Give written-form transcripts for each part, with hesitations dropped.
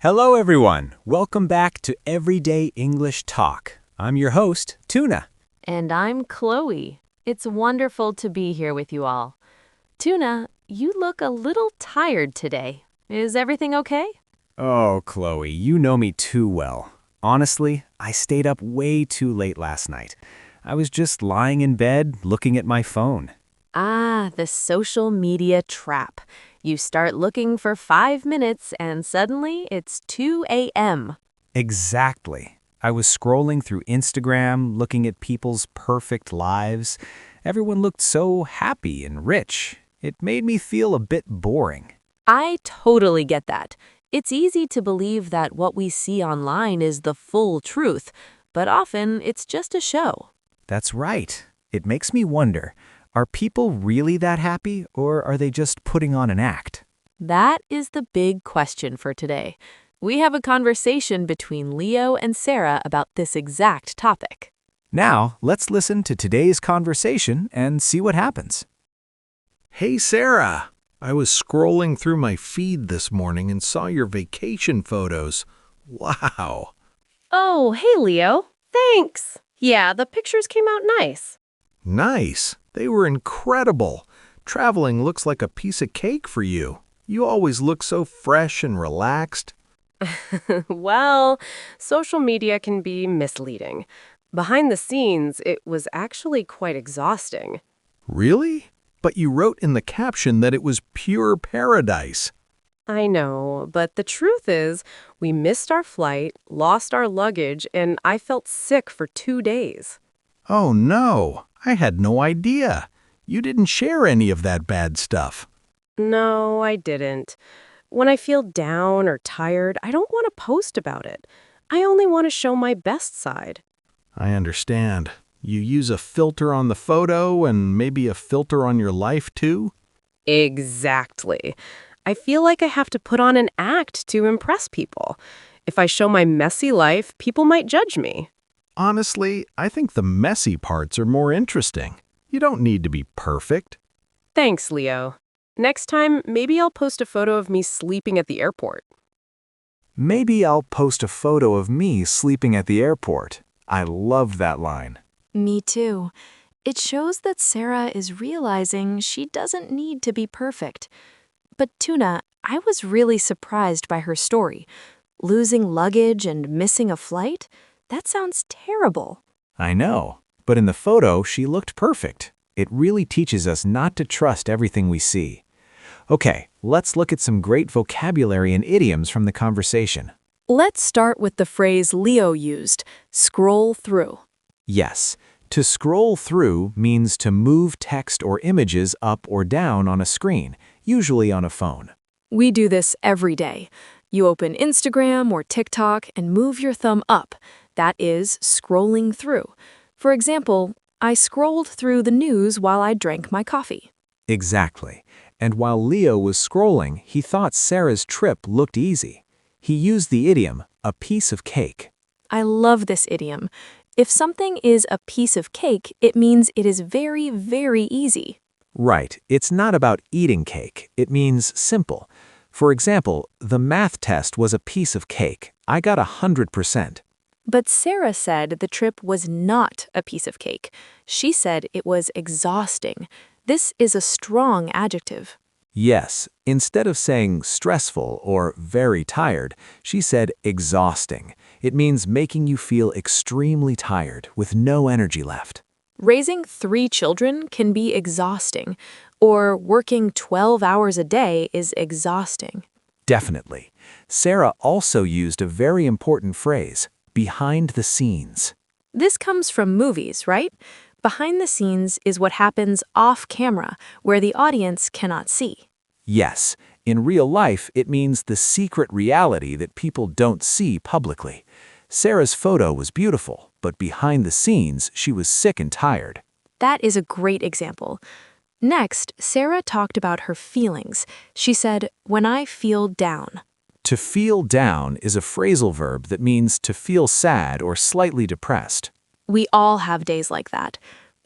Hello, everyone. Welcome back to Everyday English Talk. I'm your host, Tuna. And I'm Chloe. It's wonderful to be here with you all. Tuna, you look a little tired today. Is everything okay? Oh, Chloe, you know me too well. Honestly, I stayed up way too late last night. I was just lying in bed looking at my phone. Ah, the social media trap. You start looking for 5 minutes and suddenly it's 2 a.m. Exactly. I was scrolling through Instagram, looking at people's perfect lives. Everyone looked so happy and rich. It made me feel a bit boring. I totally get that. It's easy to believe that what we see online is the full truth, but often it's just a show. That's right. It makes me wonder, are people really that happy, or are they just putting on an act? That is the big question for today. We have a conversation between Leo and Sarah about this exact topic. Now, let's listen to today's conversation and see what happens. Hey, Sarah. I was scrolling through my feed this morning and saw your vacation photos. Wow. Oh, hey, Leo. Thanks. Yeah, the pictures came out nice. Nice. They were incredible. Traveling looks like a piece of cake for you. You always look so fresh and relaxed. Well, social media can be misleading. Behind the scenes, it was actually quite exhausting. Really? But you wrote in the caption that it was pure paradise. I know, but the truth is, we missed our flight, lost our luggage, and I felt sick for 2 days. Oh no, I had no idea. You didn't share any of that bad stuff. No, I didn't. When I feel down or tired, I don't want to post about it. I only want to show my best side. I understand. You use a filter on the photo and maybe a filter on your life too? Exactly. I feel like I have to put on an act to impress people. If I show my messy life, people might judge me. Honestly, I think the messy parts are more interesting. You don't need to be perfect. Thanks, Leo. Next time, maybe I'll post a photo of me sleeping at the airport. Maybe I'll post a photo of me sleeping at the airport. I love that line. Me too. It shows that Sarah is realizing she doesn't need to be perfect. But Tuna, I was really surprised by her story. Losing luggage and missing a flight? That sounds terrible. I know, but in the photo, she looked perfect. It really teaches us not to trust everything we see. Okay, let's look at some great vocabulary and idioms from the conversation. Let's start with the phrase Leo used, scroll through. Yes, to scroll through means to move text or images up or down on a screen, usually on a phone. We do this every day. You open Instagram or TikTok and move your thumb up. That is scrolling through. For example, I scrolled through the news while I drank my coffee. Exactly. And while Leo was scrolling, he thought Sarah's trip looked easy. He used the idiom, a piece of cake. I love this idiom. If something is a piece of cake, it means it is very, very easy. Right. It's not about eating cake. It means simple. For example, the math test was a piece of cake. I got 100%. But Sarah said the trip was not a piece of cake. She said it was exhausting. This is a strong adjective. Yes, instead of saying stressful or very tired, she said exhausting. It means making you feel extremely tired with no energy left. Raising 3 children can be exhausting, or working 12 hours a day is exhausting. Definitely. Sarah also used a very important phrase, behind the scenes. This comes from movies, right? Behind the scenes is what happens off camera, where the audience cannot see. Yes, in real life, it means the secret reality that people don't see publicly. Sarah's photo was beautiful, but behind the scenes, she was sick and tired. That is a great example. Next, Sarah talked about her feelings. She said, when I feel down. To feel down is a phrasal verb that means to feel sad or slightly depressed. We all have days like that.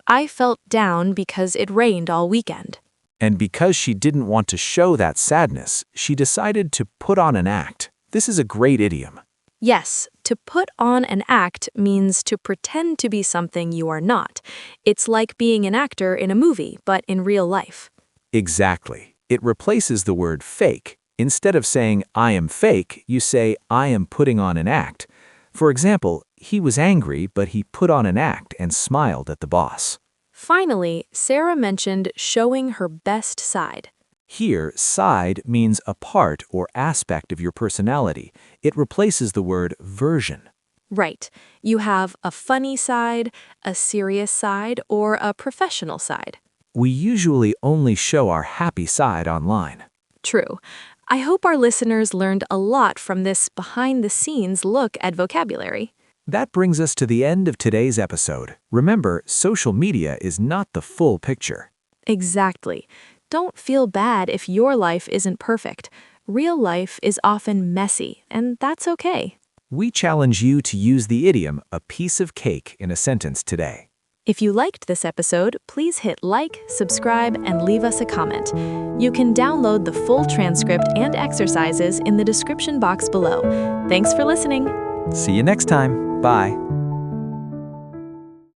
I felt down because it rained all weekend. And because she didn't want to show that sadness, she decided to put on an act. This is a great idiom. Yes, to put on an act means to pretend to be something you are not. It's like being an actor in a movie, but in real life. Exactly. It replaces the word fake. Instead of saying, I am fake, you say, I am putting on an act. For example, he was angry, but he put on an act and smiled at the boss. Finally, Sarah mentioned showing her best side. Here, side means a part or aspect of your personality. It replaces the word version. Right. You have a funny side, a serious side, or a professional side. We usually only show our happy side online. True. I hope our listeners learned a lot from this behind-the-scenes look at vocabulary. That brings us to the end of today's episode. Remember, social media is not the full picture. Exactly. Don't feel bad if your life isn't perfect. Real life is often messy, and that's okay. We challenge you to use the idiom, a piece of cake, in a sentence today. If you liked this episode, please hit like, subscribe, and leave us a comment. You can download the full transcript and exercises in the description box below. Thanks for listening. See you next time. Bye.